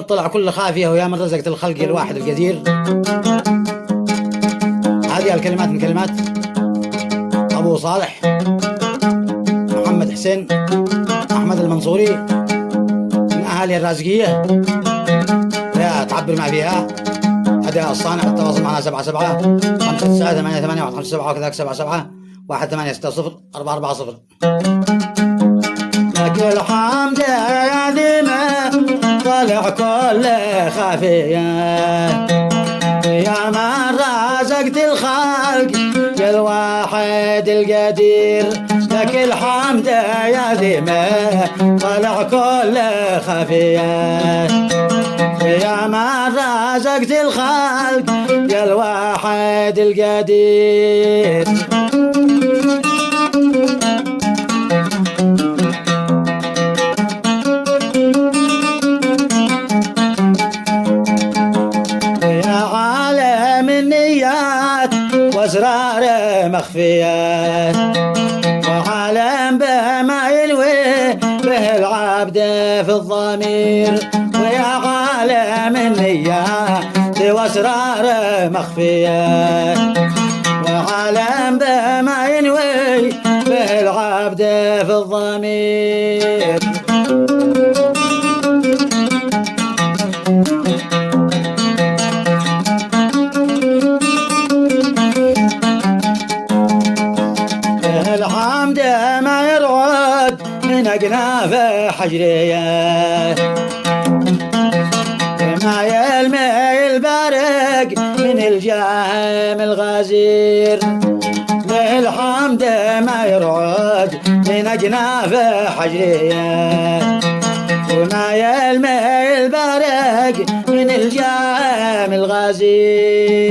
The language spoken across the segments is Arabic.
مطلع كل خافية ويا من رزقت الخلق الواحد القدير. هذه الكلمات من كلمات أبو صالح محمد حسين أحمد المنصوري من أهالي الرازقية. لا تعبر مع فيها أداء الصانع. التواصل معنا 77 59 88 157 وكذلك 77 1860 440. لك الحمد يا ديما طلع كل خافية يا من رزقت الخلق يا الواحد القدير. لك الحمد يا ديما طلع كل خافية يا من رزقت الخلق يا الواحد القدير. يا عالم النيات واسرار مخفية وعالم بما ينوي به العبد في الضمير. ويا عالم النيات واسرار مخفية وعالم بما ينوي به العبد في الضمير. الحمد ما يرعد من أقناف حجرية ما يلمي البارق من الجاهم الغزير. للحمد ما يرعد من أقناف حجرية وما يلمي البارق من الجاهم الغزير.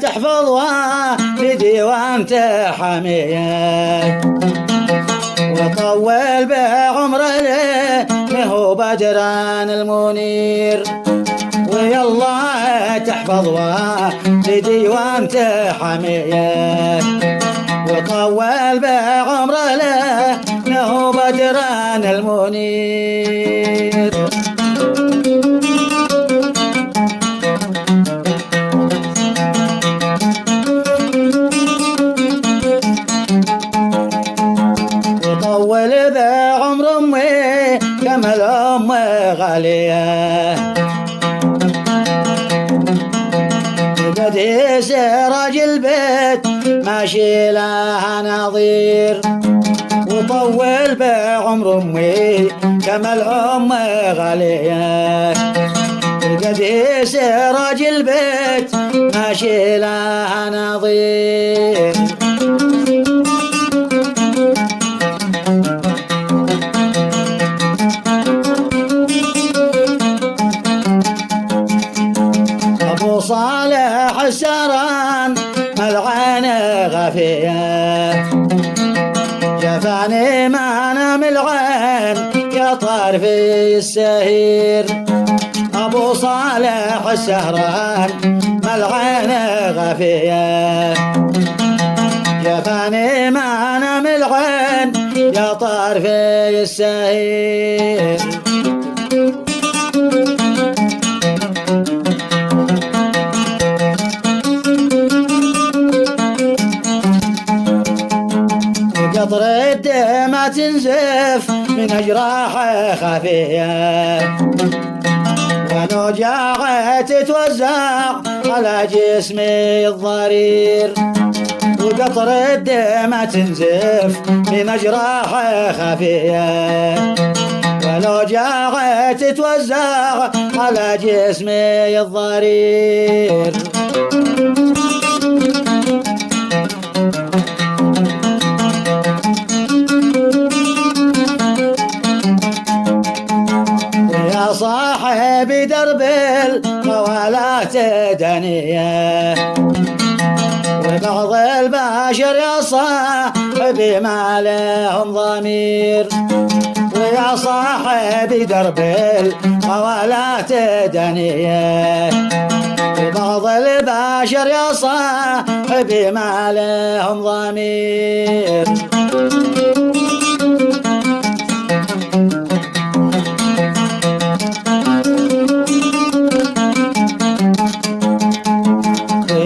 تحفظها بديوان تحميه وطول بعمره له بدران المنير. ويا الله تحفظها بديوان تحميه وطول بعمره له بدران المنير. طول بعمر امي كما الام غاليه بدي سراج البيت ماشي لها نظير. وطول بعمر امي كما الام غاليه بدي سراج البيت ماشي لها نظير. أبو صالح السران ملعن غفية جفاني ما نام العين يا طار في السهير. أبو صالح السهران ملعن غفية جفاني ما نام العين يا طار في السهير. قطر الدمى تنزف من أجراح خفية ونوجاع تتوزع على جسمي الضرير. وقطر الدمى تنزف من أجراح خفية ونوجاع تتوزع على جسمي الضرير. يا صاحب درب الموالات دنية وبعض البشر يا صاحبي ما لهم ضمير. ويا يا صاحبي درب القوالات دنيه بعض البشر يا صاحبي ما لهم ضمير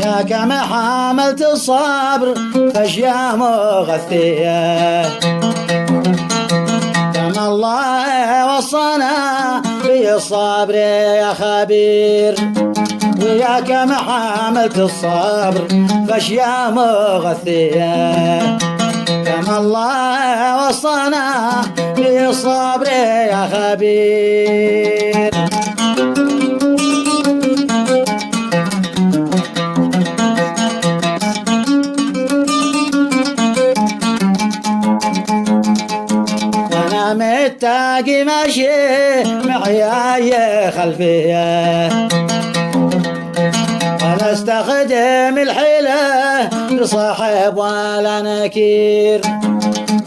يا كم حملت الصبر فاشياء مغثية كما الله وصانا بالصبر يا خبير ويا كم حملت الصبر فاشياء مغثية كما الله وصانا بالصبر يا خبير متاقي ماشي معياي خلفيه وانا استخدم الحيلة لصاحب ولا نكير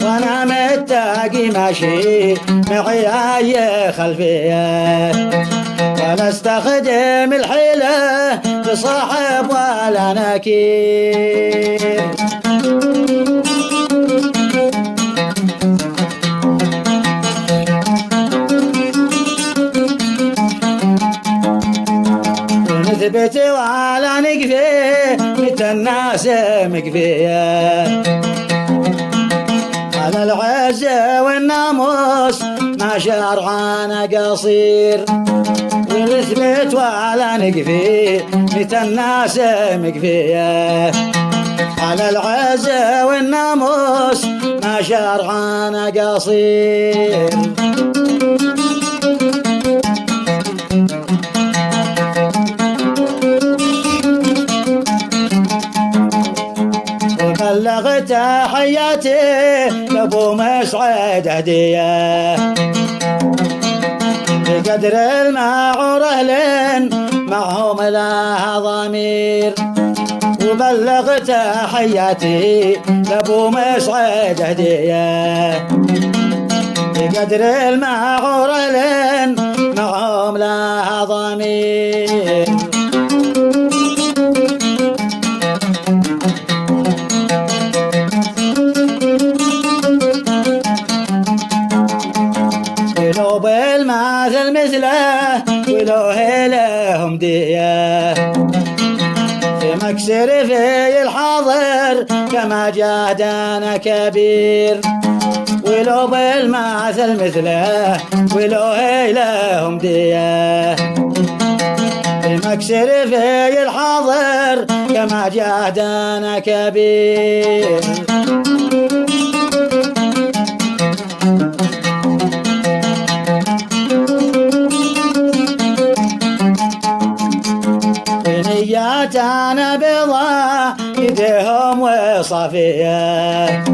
وانا متاقي ماشي معياي خلفيه وانا استخدم الحيلة لصاحب ولا نكير نثبت ولا نقفي متى الناس مقفية على العز والناموس ما شرعنا قصير ونثبت ولا نقفي متى الناس مقفية على العز والناموس ما شرعنا قصير بلغت حياتي لابو مسعد هديه بقدر المعور اهل معهم لها ضمير وبلغت حياتي لابو مسعد هديه بقدر المعور اهل معهم لها ضمير ولو بالمثل مثله ولو لهم ديه في مكسر في الحاضر كما جهدنا كبير ولو بالمثل مثله ولو لهم ديه في مكسر في الحاضر كما جهدنا كبير نياتنا بيضاء يديهم وصافية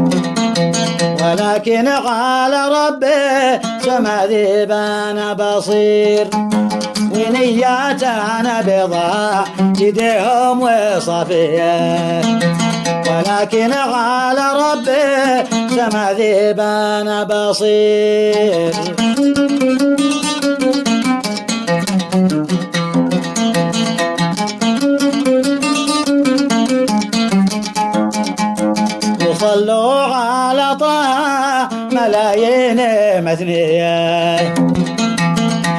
ولكن قال ربي سما ذيبان بصير ونياتنا بيضاء يديهم وصافية ولكن قال ربي سما ذيبان بصير صلوا على طه ملايين مثنية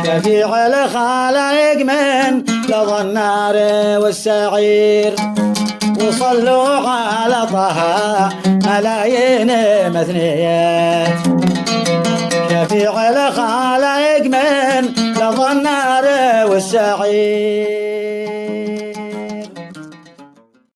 شفيع الخلائق من لظى النار والسعير وصلوا على طه ملايين مثنية شفيع الخلائق من لظى النار والسعير